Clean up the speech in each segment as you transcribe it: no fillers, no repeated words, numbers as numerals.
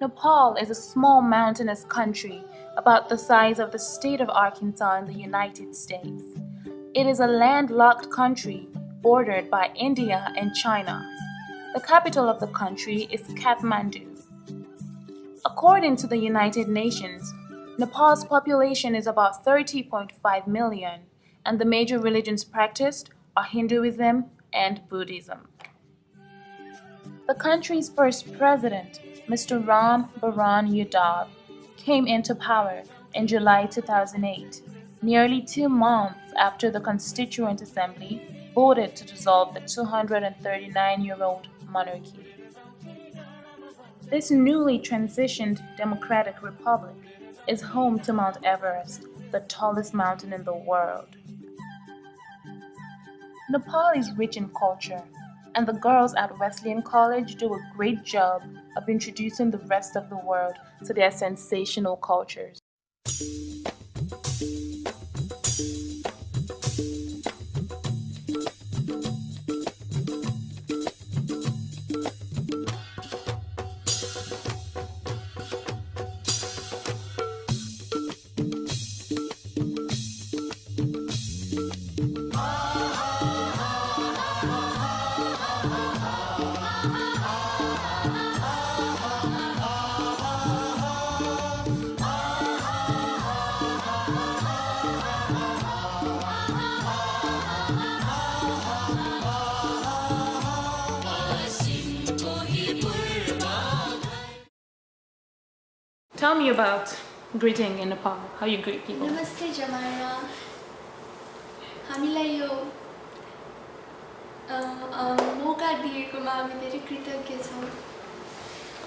Nepal is a small mountainous country about the size of the state of Arkansas in the United States. It is a landlocked country bordered by India and China. The capital of the country is Kathmandu. According to the United Nations, Nepal's population is about 30.5 million, and the major religions practiced are Hinduism and Buddhism. The country's first president, Mr. Ram Baran Yadav, came into power in July 2008, nearly 2 months after the Constituent Assembly voted to dissolve the 239-year-old monarchy. This newly transitioned democratic republic is home to Mount Everest, the tallest mountain in the world. Nepal is rich in culture, and the girls at Wesleyan College do a great job of introducing the rest of the world to their sensational cultures. Tell me about greeting in Nepal, how you greet people. Namaste Jemima. हामीलाई यो मौका दिएकोमा हामी धेरै कृतज्ञ छौं.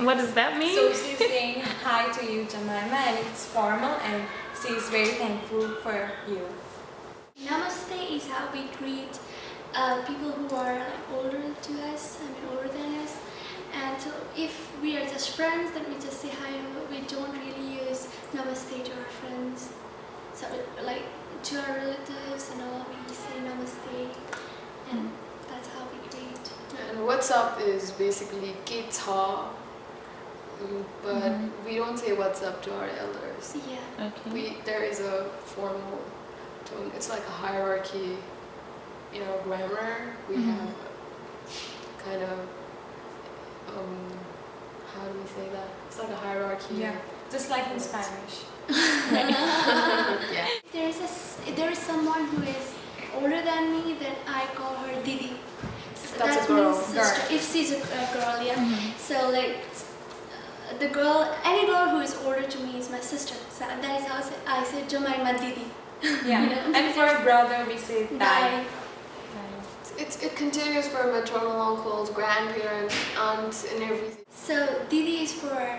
What does that mean? So she's saying hi to you, Jemima, and it's formal, and she's very thankful for you. Namaste is how we greet people who are older to us, older than us. And so if we are just friends, then we just say hi. We don't really use namaste to our friends. So like to our relatives and all, we say namaste, and that's how we greet. And what's up is basically ke cha, but we don't say what's up to our elders. Yeah. Okay. There is a formal tone. It's like a hierarchy in our grammar. We have kind of how do we say that? It's like a hierarchy. Yeah, just like in Spanish. Yeah. There is someone who is older than me, then I call her Didi. So That's that a girl. means sister. If she's a girl, yeah. So like the girl, any girl who is older to me is my sister. So that is how I say Jemima Didi. Yeah. You know? And for brother, we say Dai. It continues for maternal uncles, grandparents, aunts, and everything. So Didi is for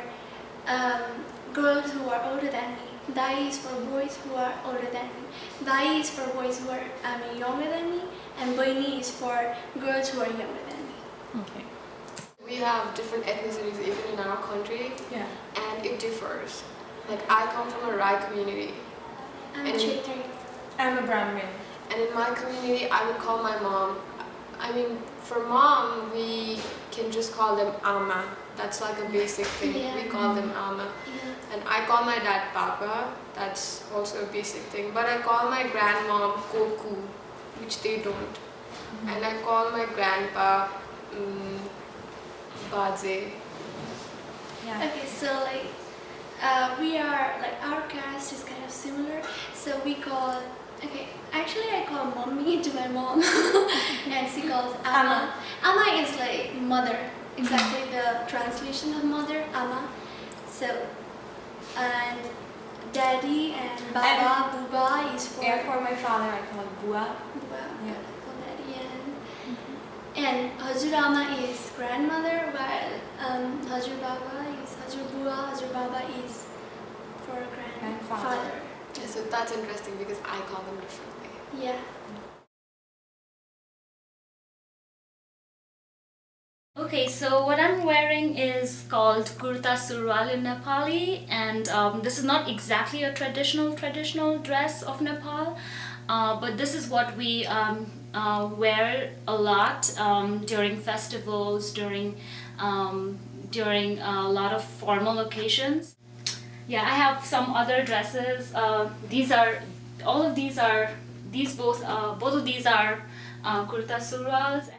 girls who are older than me. Dai is for boys who are older than me. Dai is for boys who are younger than me, and Baini is for girls who are younger than me. Okay. We have different ethnicities even in our country, Yeah. and it differs. Like I come from a Rai community, I'm And- Chetri. I'm a Brahmin. and in my community I would call my mom. I mean, for mom we can just call them Ama. That's like a basic thing. Yeah. We call them Ama. Yeah. And I call my dad Papa. That's also a basic thing. But I call my grandmom Koku, which they don't. And I call my grandpa Baze. Yeah. Okay, so like we are like our caste is kind of similar. So we call actually I call mommy to my mom, and she calls Ama. Ama is like mother, exactly the translation of mother, Ama. So and daddy and baba, buba is for Yeah, for my father, I call Bua. Buba, Yeah. I call daddy, and Hajurama is grandmother, while Hajur Baba is Hajur Bua, Hajur Baba is for Grandfather. grandfather. Yeah, so that's interesting because I call them differently. Yeah. Okay, so what I'm wearing is called kurta surwal in Nepali, and this is not exactly a traditional dress of Nepal, but this is what we wear a lot during festivals, during during a lot of formal occasions. Yeah, I have some other dresses. These are all of these are these both of these are kurta surals.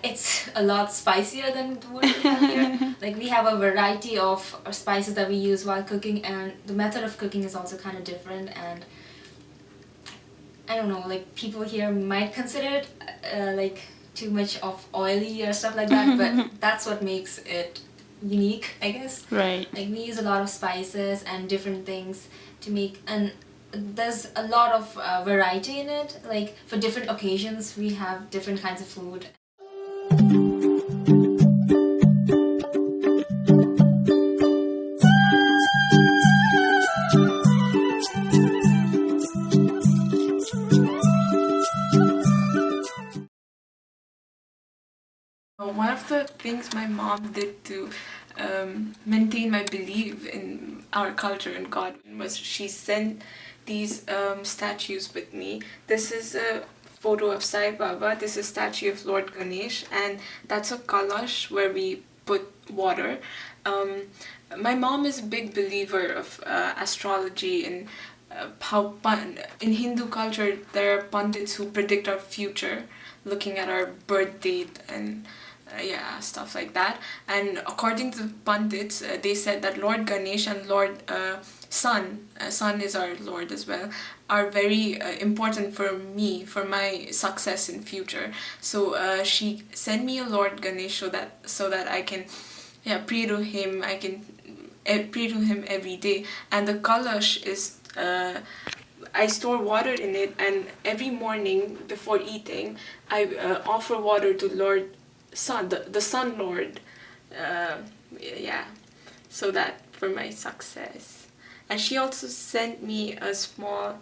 It's a lot spicier than what we have here. Like we have a variety of spices that we use while cooking, and the method of cooking is also kind of different. And I don't know, like people here might consider it like too much of oily or stuff like that, but that's what makes it unique, I guess. Right. Like we use a lot of spices and different things to make, and there's a lot of variety in it. Like for different occasions, we have different kinds of food. One of the things my mom did to maintain my belief in our culture and God was she sent these statues with me. This is a photo of Sai Baba. This is a statue of Lord Ganesh, and that's a kalash where we put water. My mom is a big believer of astrology and how in Hindu culture there are pundits who predict our future, looking at our birth date and yeah, stuff like that. And according to the pundits, they said that Lord Ganesh and Lord Sun is our Lord as well, are very important for me, for my success in future. So she sent me a Lord Ganesh so that I can pray to him. I can pray to him every day. And the kalash is I store water in it, and every morning before eating I offer water to Lord Sun, the Sun Lord, so that for my success. And she also sent me a small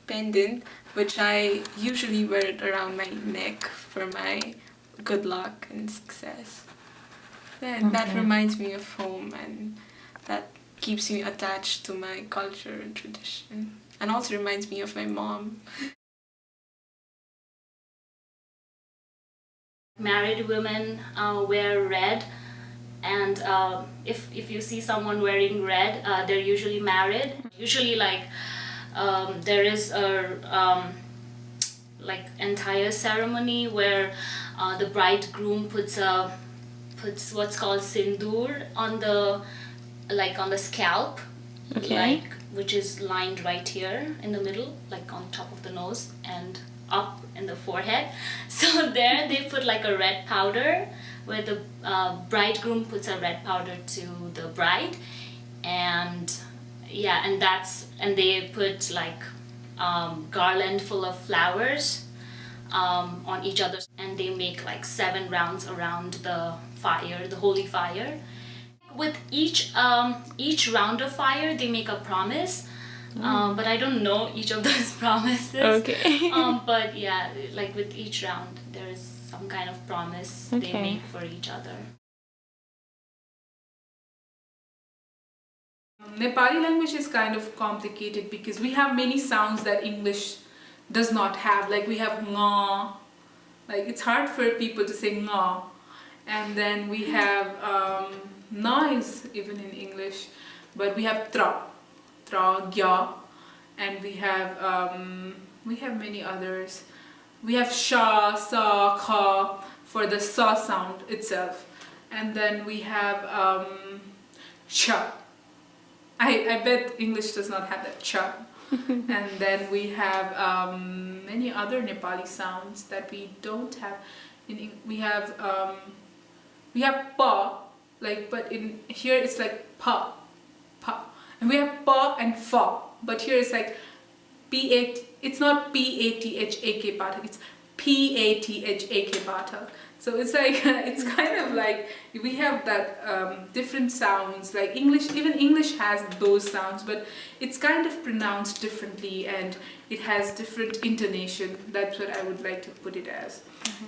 pendant which I usually wear it around my neck for my good luck and success. That reminds me of home, and that keeps me attached to my culture and tradition, and also reminds me of my mom. Married women wear red, and if you see someone wearing red, they're usually married. Usually, like there is a like entire ceremony where the bridegroom puts what's called sindoor on the scalp, like which is lined right here in the middle, like on top of the nose and up in the forehead. So there they put like a red powder, where the bridegroom puts a red powder to the bride, and they put like garland full of flowers on each other, and they make like 7 rounds around the fire, the holy fire. With each round of fire, they make a promise. But I don't know each of those promises. Okay. But yeah, like with each round, there is some kind of promise they make for each other. Nepali language is kind of complicated because we have many sounds that English does not have. Like we have nga, like it's hard for people to say nga, and then we have noise even in English, but we have tra, gya, and we have many others. We have sha, sa, kha for the sa sound itself, and then we have cha. I bet English does not have that cha. And then we have many other Nepali sounds that we don't have. We have pa, like, but in here it's like pa, pa, and we have pa and fa, but here it's like p-a, it's not p-a-t-h-a-k pathak, it's p-a-t-h-a-k pathak. So it's like it's kind of like we have that different sounds, like English, even English has those sounds, but it's kind of pronounced differently and it has different intonation. That's what I would like to put it as.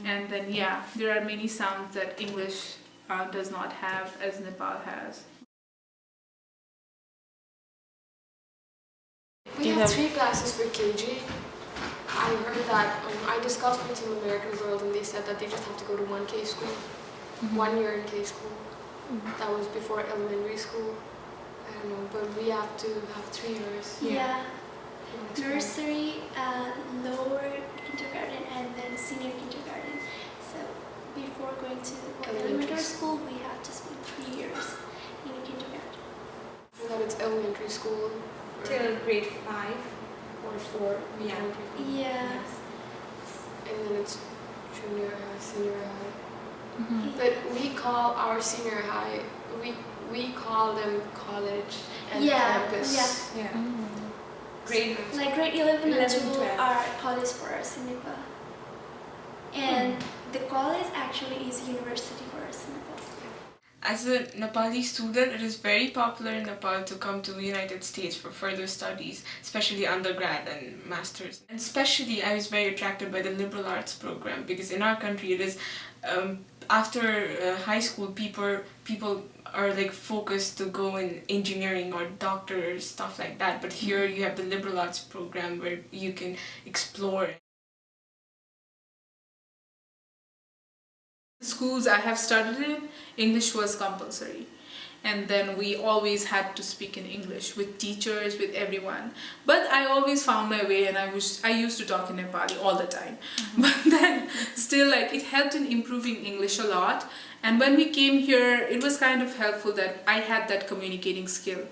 And then yeah, there are many sounds that English does not have as Nepal has. We have 3 classes for KG. I heard that, I discussed with some American girls and they said that they just have to go to 1K school, 1 year in K school. That was before elementary school. I don't know, but we have to have 3 years. Yeah. Nursery, lower kindergarten, and then senior kindergarten. So before going to elementary school, we have to spend 3 years in kindergarten. And then it's elementary school. Till grade 5. Or 4. Yeah. Yeah. And then it's junior high, senior high. But we call our senior high, we call them college and campus. Yeah. Yeah. Grade Like grade 11 and 11, 12 12. are college for us in Nepal. And the college actually is university for us in Nepal. As a Nepali student, it is very popular in Nepal to come to the United States for further studies, especially undergrad and masters. And especially, I was very attracted by the liberal arts program because in our country, it is after high school, people are like focused to go in engineering or doctors, stuff like that. But here, you have the liberal arts program where you can explore. Schools I have studied in, English was compulsory, and then we always had to speak in English with teachers, with everyone. But I always found my way, and I used to talk in Nepali all the time. But then still, like, it helped in improving English a lot. And when we came here, it was kind of helpful that I had that communicating skill,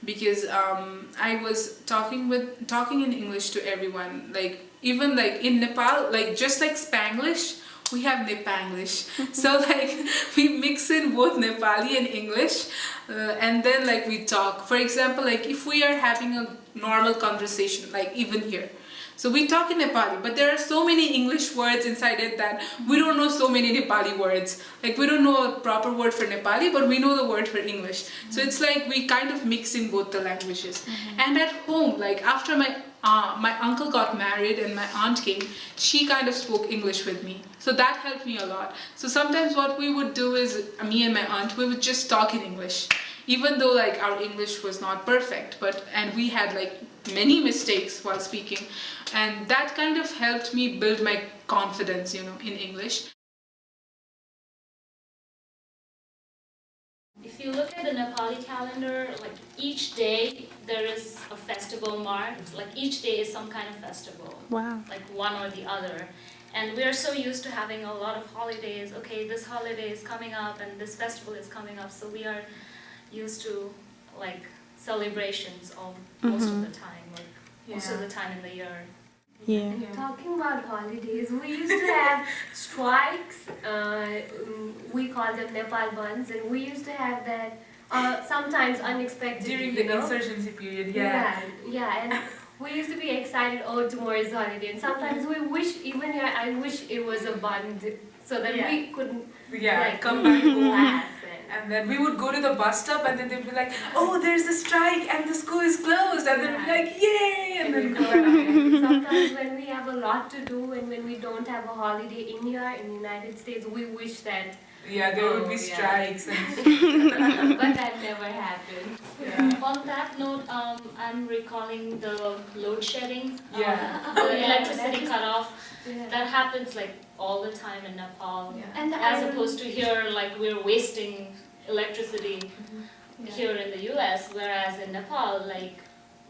because I was talking in English to everyone. Like, even like in Nepal, like just like Spanglish, we have Nepanglish. So like we mix in both Nepali and English, and then like we talk. For example, like if we are having a normal conversation, like even here, so we talk in Nepali, but there are so many English words inside it that we don't know so many Nepali words. Like we don't know a proper word for Nepali, but we know the word for English. So it's like we kind of mix in both the languages. And at home, like after my uncle got married and my aunt came, she kind of spoke English with me. So that helped me a lot. So sometimes what we would do is, me and my aunt, we would just talk in English. Even though like our English was not perfect, and we had like many mistakes while speaking. And that kind of helped me build my confidence, in English. If you look at the Nepali calendar, like each day there is a festival marked, like each day is some kind of festival. Wow. Like one or the other. And we are so used to having a lot of holidays. Okay, this holiday is coming up and this festival is coming up, so we are used to like celebrations most of the time, like most of the time in the year. Yeah. Talking about holidays, we used to have strikes. We call them Nepal buns, and we used to have that sometimes unexpected. During the insurgency period, yeah, and we used to be excited. Oh, tomorrow is holiday, and sometimes we wish, even here, I wish it was a bun so that we couldn't come back home. class. And then we would go to the bus stop, and then they'd be like, oh, there's a strike and the school is closed, and then we'd be like, yay, and then go back. Sometimes when we have a lot to do and when we don't have a holiday in here in the United States, we wish that. Yeah, there would be strikes. And But that never happened. On that note, I'm recalling the load shedding, Yeah. the electricity cutoff. Yeah. That happens like all the time in Nepal. And the As iron- opposed to here, like we're wasting electricity here in the US, whereas in Nepal, like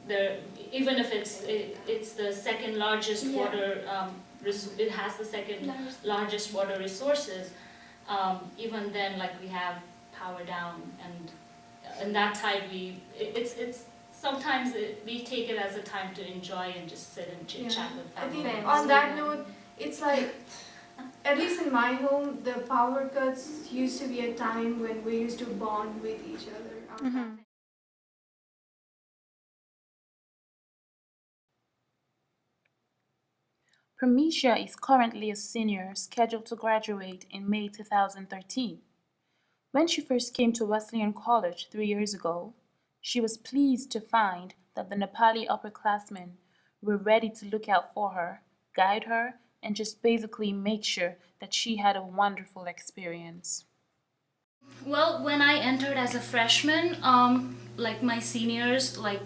there, even if it's the second largest water, it has the second largest water resources. Even then, like we have power down, and in that time it's sometimes we take it as a time to enjoy and just sit and chit chat with I family. think on that note, it's like at least in my home, the power cuts used to be a time when we used to bond with each other. Pramisha is currently a senior scheduled to graduate in May 2013. When she first came to Wesleyan College 3 years ago, she was pleased to find that the Nepali upperclassmen were ready to look out for her, guide her, and just basically make sure that she had a wonderful experience. Well, when I entered as a freshman, like my seniors, like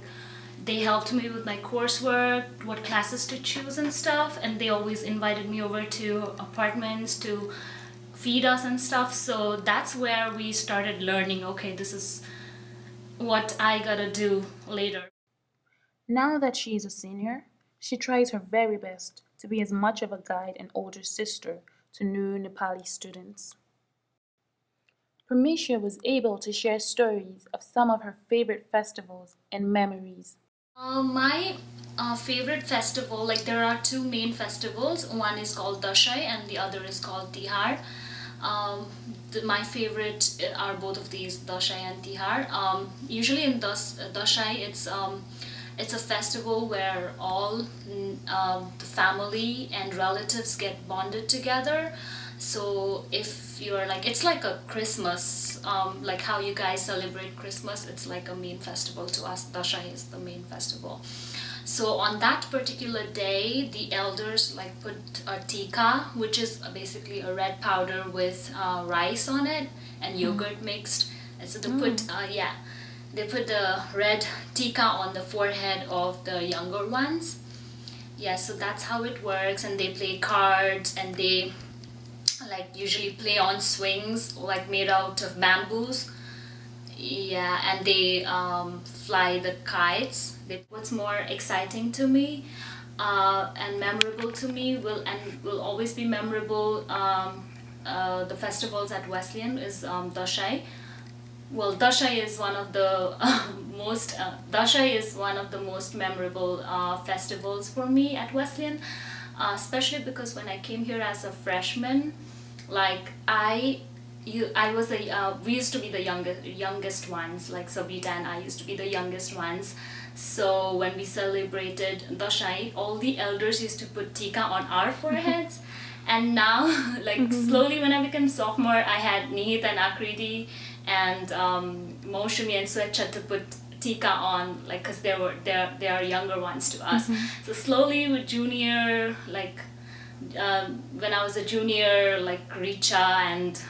they helped me with my coursework, what classes to choose and stuff, and they always invited me over to apartments to feed us and stuff. So that's where we started learning, okay, this is what I gotta do later. Now that she is a senior, she tries her very best to be as much of a guide and older sister to new Nepali students. Pramisha was able to share stories of some of her favorite festivals and memories. My favorite festival, like there are two main festivals. One is called Dasai and the other is called Tihar. My favorite are both of these, Dasai and Tihar. Usually in Dasai, it's a festival where all the family and relatives get bonded together. So if you're like, it's like a Christmas, like how you guys celebrate Christmas, it's like a main festival to us. Dasai is the main festival. So on that particular day, the elders like put a tika, which is basically a red powder with rice on it and yogurt mixed. And so they put the red tika on the forehead of the younger ones. Yeah, so that's how it works. And they play cards and they like usually play on swings like made out of bamboos. Yeah, and they fly the kites. What's more exciting to me and memorable to me will always be memorable. The festivals at Wesleyan is Dasai. Well, Dasai is one of the most memorable festivals for me at Wesleyan, especially because when I came here as a freshman, like we used to be the youngest ones, like Sabita and I used to be the youngest ones. So when we celebrated Dasai, all the elders used to put tika on our foreheads. And now, like slowly when I became sophomore, I had Nihit and Akriti and Moushumi and Swetcha to put tika on, like, cause they are younger ones to us. So slowly with junior, like when I was a junior, like Richa and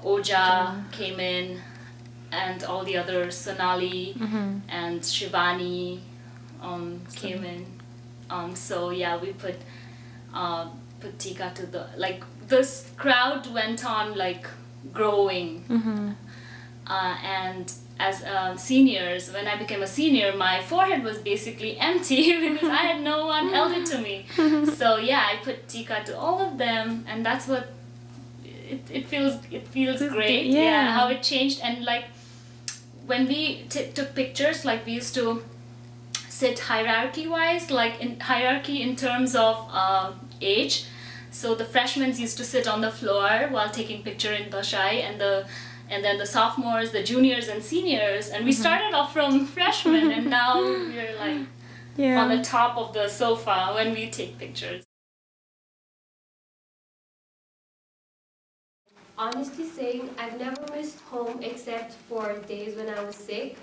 Oja came in, and all the others, Sonali and Shivani came in. So yeah, we put tika to the, like, this crowd went on like growing. And as seniors, when I became a senior, my forehead was basically empty because I had no one held it to me. So yeah, I put tika to all of them, and that's what it feels great. Yeah, how it changed. And like when we took pictures, like we used to sit hierarchy wise, like in hierarchy in terms of age. So the freshmen used to sit on the floor while taking picture in Dasai, and then the sophomores, the juniors and seniors, and we started off from freshmen and now we're like on the top of the sofa when we take pictures. Honestly saying, I've never missed home except for days when I was sick,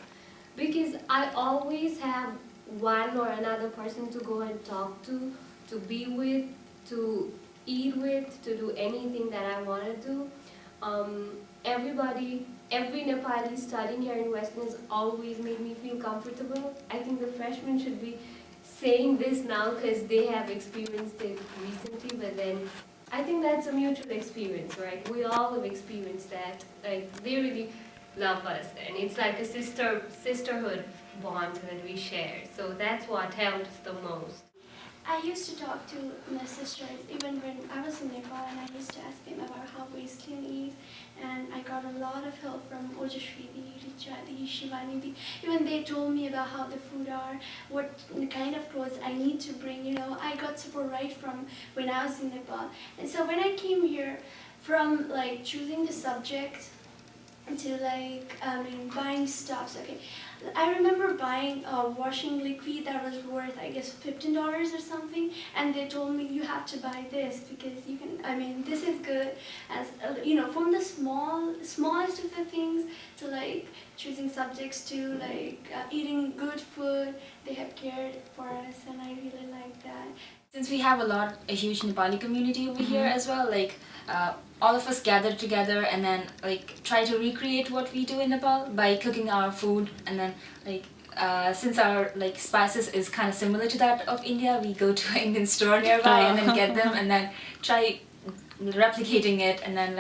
because I always have one or another person to go and talk to be with, to eat with, to do anything that I want to do. Every Nepali studying here in Western has always made me feel comfortable. I think the freshmen should be saying this now because they have experienced it recently, but then I think that's a mutual experience, right? We all have experienced that. Like, they really love us, and it's like a sisterhood bond that we share. So that's what helps the most. I used to talk to my sisters even when I was in Nepal, and I used to ask them about how Wesleyan is, and I got a lot of help from Ojashwidi, Richadi, Shivanidi. Even they told me about how the food are, what kind of clothes I need to bring. I got support right from when I was in Nepal. And so when I came here, from like choosing the subject to buying stuffs. Okay, I remember buying a washing liquid that was worth I guess $15 or something, and they told me you have to buy this because you can. This is good. As from the smallest of the things to like choosing subjects to eating good food, they have cared for us, and I really like that. Since we have a huge Nepali community over here as well, all of us gather together and then try to recreate what we do in Nepal by cooking our food, and then since our spices is kind of similar to that of India, we go to an Indian store nearby and then get them and then try replicating it, and then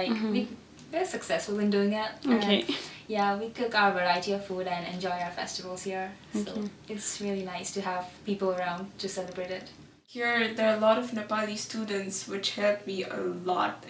we're successful in doing it. Okay. And, yeah, we cook our variety of food and enjoy our festivals here. So it's really nice to have people around to celebrate it. Here, there are a lot of Nepali students which helped me a lot.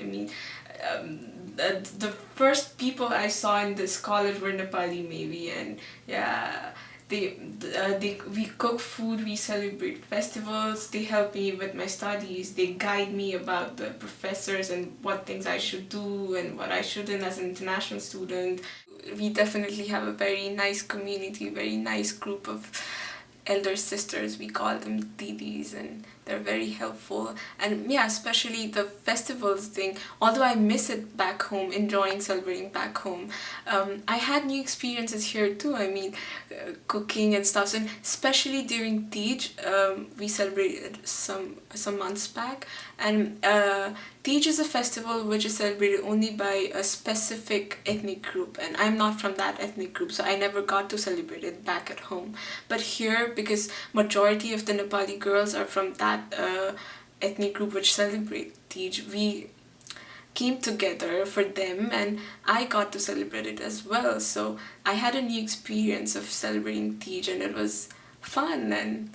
The first people I saw in this college were Nepali maybe, and yeah, we cook food, we celebrate festivals, they help me with my studies, they guide me about the professors and what things I should do and what I shouldn't as an international student. We definitely have a very nice community, very nice group of elder sisters. We call them didis, and they're very helpful. And yeah, especially the festivals thing, although I miss it back home, enjoying celebrating back home, I had new experiences here too. Cooking and stuff, and especially during Teej, we celebrated some months back, and Teej is a festival which is celebrated only by a specific ethnic group, and I'm not from that ethnic group, so I never got to celebrate it back at home. But here, because majority of the Nepali girls are from that ethnic group which celebrate Teej, we came together for them, and I got to celebrate it as well. So I had a new experience of celebrating Teej, and it was fun, and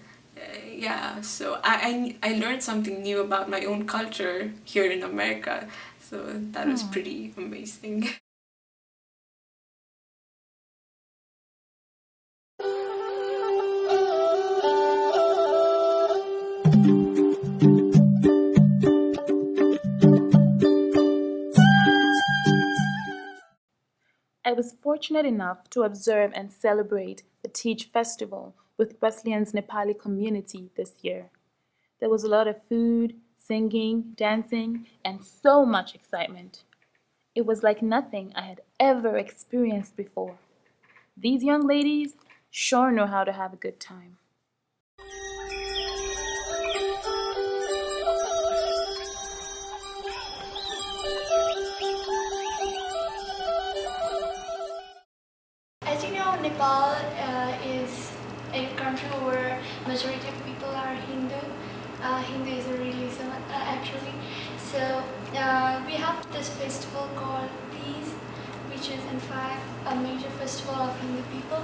yeah, so I learned something new about my own culture here in America, so that was pretty amazing. I was fortunate enough to observe and celebrate the Teej festival with Wesleyan's Nepali community this year. There was a lot of food, singing, dancing, and so much excitement. It was like nothing I had ever experienced before. These young ladies sure know how to have a good time. As you know, Nepal is a country where majority of people are Hindu. Hindu is a religion actually. So we have this festival called Teej, which is in fact a major festival of Hindu people.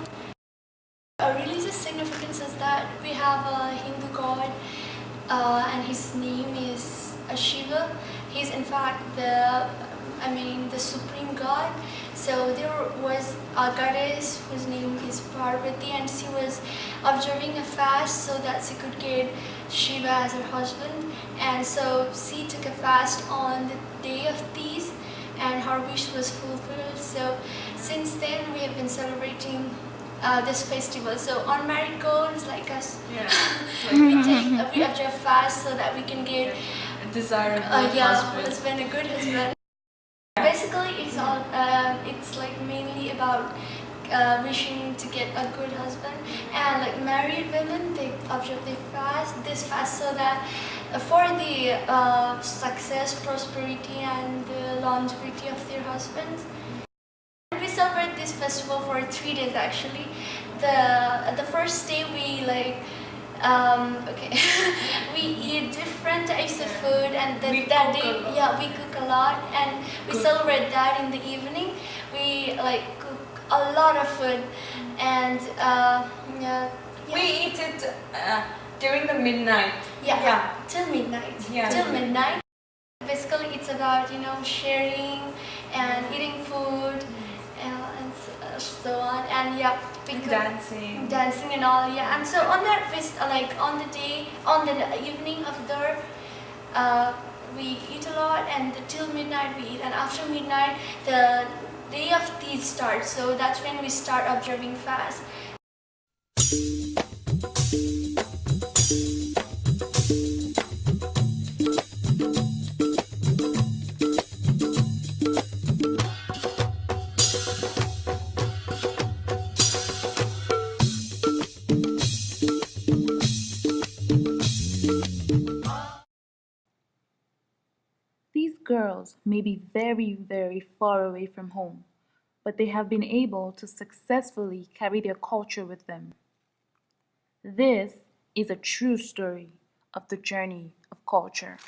A religious significance is that we have a Hindu god, and his name is Shiva. He's in fact the supreme god. So there was a goddess whose name is Parvati, and she was observing a fast so that she could get Shiva as her husband. And so she took a fast on the day of Teej, and her wish was fulfilled. So since then we have been celebrating this festival. So unmarried girls like us, we observe fast so that we can get A desirable husband, a good husband. Basically, it's like mainly about wishing to get a good husband, and like married women, they observe this fast so that for the success, prosperity, and the longevity of their husbands. We celebrate this festival for 3 days actually. The first day we we eat different types of food, and we cook a lot, and we celebrate that in the evening. We cook a lot of food, and we eat it during the midnight. Yeah, till midnight. Yeah. Till midnight. Basically, it's about sharing and eating food and so on. And yeah, dancing and all. Yeah, and so on that feast, like on the evening after, we eat a lot, and till midnight we eat, and after midnight the day of Teej starts. So that's when we start observing fast. These girls may be very, very far away from home, but they have been able to successfully carry their culture with them. This is a true story of the journey of culture.